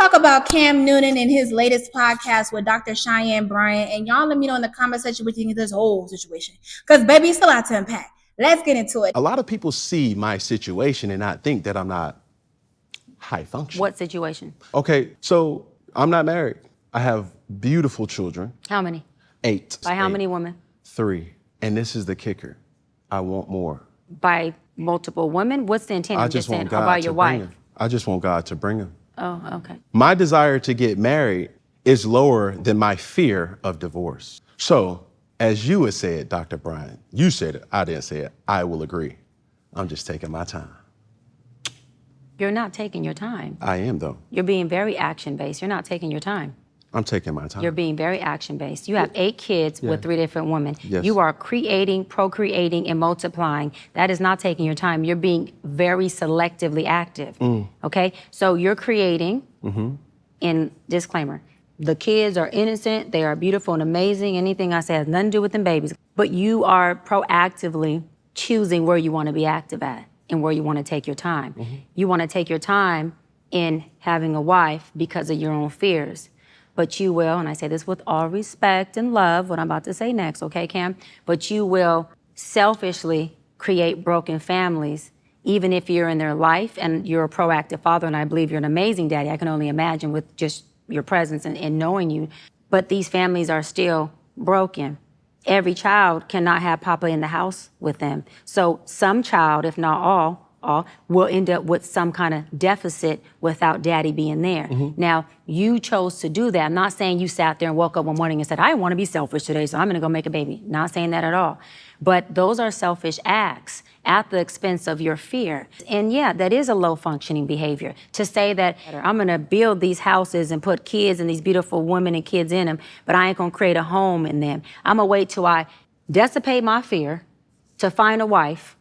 talk about Cam Newton and his latest podcast with Dr. Cheyene Bryant. And y'all let me know in the comment section what you think of this whole situation. Because, baby, it's still out to unpack. Let's get into it. A lot of people see my situation and not think that I'm not high functioning. What situation? Okay, so I'm not married. I have beautiful children. How many? 8. By how many women? 3. And this is the kicker. I want more. By multiple women? What's the intent? I just want God about to your bring wife? them. I just want God to bring them. Oh, okay. My desire to get married is lower than my fear of divorce. So, as you had said, Dr. Bryant, you said it, I didn't say it, I will agree. I'm just taking my time. You're not taking your time. I am, though. You're being very action-based. You're not taking your time. I'm taking my time. You're being very action-based. You have 8 kids with 3 different women. Yes. You are creating, procreating, and multiplying. That is not taking your time. You're being very selectively active, okay? So you're creating, and disclaimer, the kids are innocent, they are beautiful and amazing. Anything I say has nothing to do with them babies. But you are proactively choosing where you want to be active at and where you want to take your time. You want to take your time in having a wife because of your own fears. But you will, and I say this with all respect and love, what I'm about to say next, okay, Cam? But you will selfishly create broken families, even if you're in their life and you're a proactive father, and I believe you're an amazing daddy. I can only imagine with just your presence and knowing you. But these families are still broken. Every child cannot have Papa in the house with them. So some child, if not all, will end up with some kind of deficit without daddy being there. Now, you chose to do that. I'm not saying you sat there and woke up one morning and said, I want to be selfish today, so I'm going to go make a baby. Not saying that at all. But those are selfish acts at the expense of your fear. And yeah, that is a low functioning behavior. To say that I'm going to build these houses and put kids and these beautiful women and kids in them, but I ain't going to create a home in them. I'm going to wait till I dissipate my fear to find a wife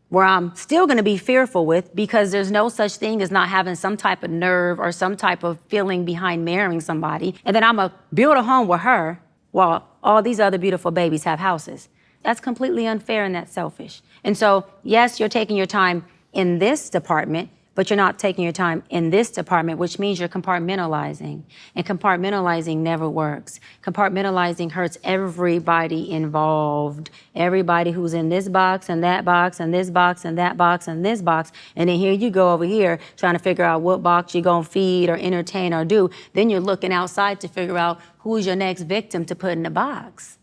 where I'm still going to be fearful with, because there's no such thing as not having some type of nerve or some type of feeling behind marrying somebody. And then I'm going to build a home with her while all these other beautiful babies have houses. That's completely unfair and that's selfish. And so, yes, you're taking your time in this department, but you're not taking your time in this department, which means you're compartmentalizing. And compartmentalizing never works. Compartmentalizing hurts everybody involved. Everybody who's in this box and that box and this box and that box and this box. And then here you go over here trying to figure out what box you're gonna feed or entertain or do. Then you're looking outside to figure out who's your next victim to put in the box.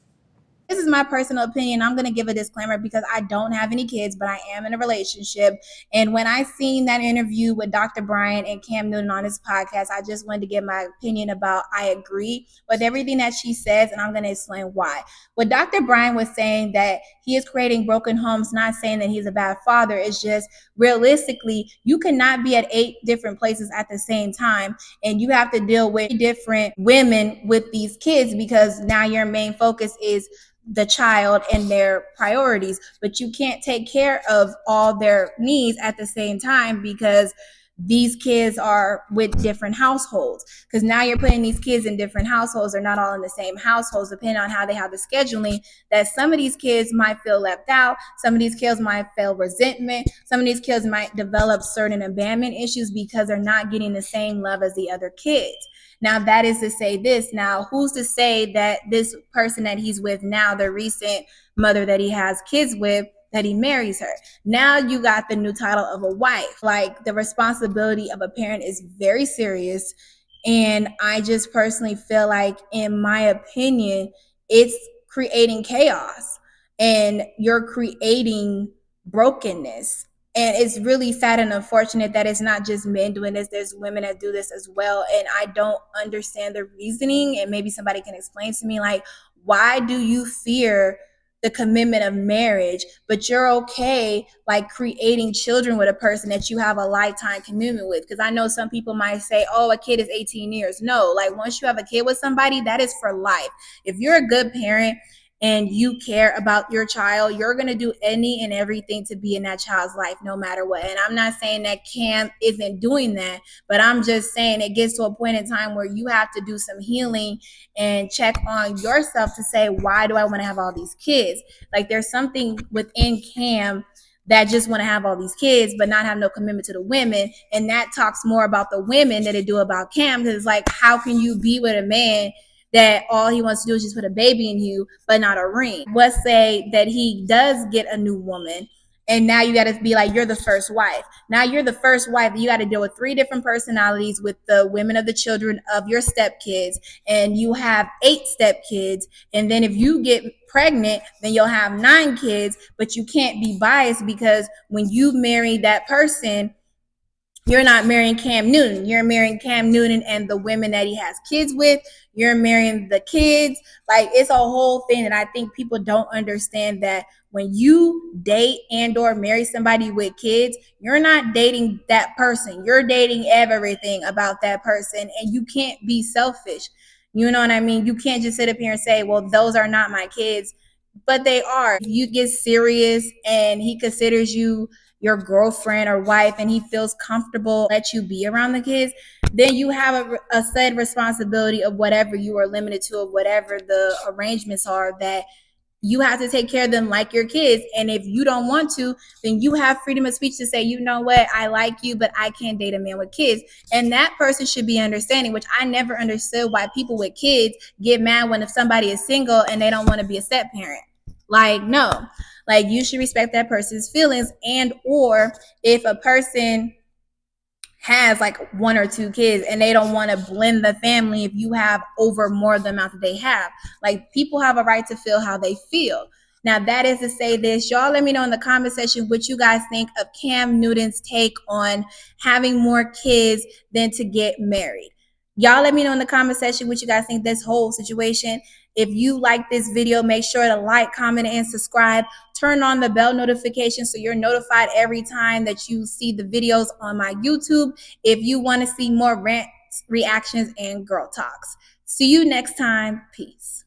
This is my personal opinion. I'm going to give a disclaimer because I don't have any kids, but I am in a relationship. And when I seen that interview with Dr. Bryant and Cam Newton on his podcast, I just wanted to give my opinion about, I agree with everything that she says, and I'm going to explain why. What Dr. Bryant was saying, that he is creating broken homes, not saying that he's a bad father. It's just realistically, you cannot be at 8 different places at the same time, and you have to deal with different women with these kids, because now your main focus is the child and their priorities, but you can't take care of all their needs at the same time, because these kids are with different households. Because now you're putting these kids in different households. They're not all in the same households, depending on how they have the scheduling, that some of these kids might feel left out. Some of these kids might feel resentment. Some of these kids might develop certain abandonment issues because they're not getting the same love as the other kids. Now, that is to say this. Now, who's to say that this person that he's with now, the recent mother that he has kids with, that he marries her? Now you got the new title of a wife. Like, the responsibility of a parent is very serious. And I just personally feel like, in my opinion, it's creating chaos and you're creating brokenness. And it's really sad and unfortunate that it's not just men doing this. There's women that do this as well. And I don't understand the reasoning. And maybe somebody can explain to me, like, why do you fear the commitment of marriage, but you're okay, like, creating children with a person that you have a lifetime commitment with? Because I know some people might say, oh, a kid is 18 years. No, like, once you have a kid with somebody, that is for life. If you're a good parent and you care about your child, you're going to do any and everything to be in that child's life, no matter what. And I'm not saying that Cam isn't doing that, but I'm just saying it gets to a point in time where you have to do some healing and check on yourself to say, why do I want to have all these kids? Like, there's something within Cam that just want to have all these kids but not have no commitment to the women. And that talks more about the women than it do about Cam, because it's like, how can you be with a man that all he wants to do is just put a baby in you but not a ring? Let's say that he does get a new woman, and now you got to be like, you're the first wife. Now you're the first wife. You got to deal with 3 different personalities with the women of the children of your stepkids, and you have 8 stepkids. And then if you get pregnant, then you'll have 9 kids, but you can't be biased, because when you marry that person, you're not marrying Cam Newton. You're marrying Cam Newton and the women that he has kids with. You're marrying the kids. Like, it's a whole thing that I think people don't understand, that when you date and or marry somebody with kids, you're not dating that person. You're dating everything about that person, and you can't be selfish. You know what I mean? You can't just sit up here and say, well, those are not my kids, but they are. If you get serious and he considers you your girlfriend or wife, and he feels comfortable let you be around the kids, then you have a said responsibility of whatever you are limited to, of whatever the arrangements are, that you have to take care of them like your kids. And if you don't want to, then you have freedom of speech to say, you know what, I like you, but I can't date a man with kids. And that person should be understanding, which I never understood why people with kids get mad when if somebody is single and they don't want to be a step parent. Like, no, like, you should respect that person's feelings. And or if a person has like 1 or 2 kids and they don't want to blend the family, if you have over more than the amount that they have, like, people have a right to feel how they feel. Now, that is to say this, y'all let me know in the comment section what you guys think of Cam Newton's take on having more kids than to get married. Y'all let me know in the comment section what you guys think of this whole situation. If you like this video, make sure to like, comment, and subscribe. Turn on the bell notification so you're notified every time that you see the videos on my YouTube. If you want to see more rants, reactions, and girl talks. See you next time. Peace.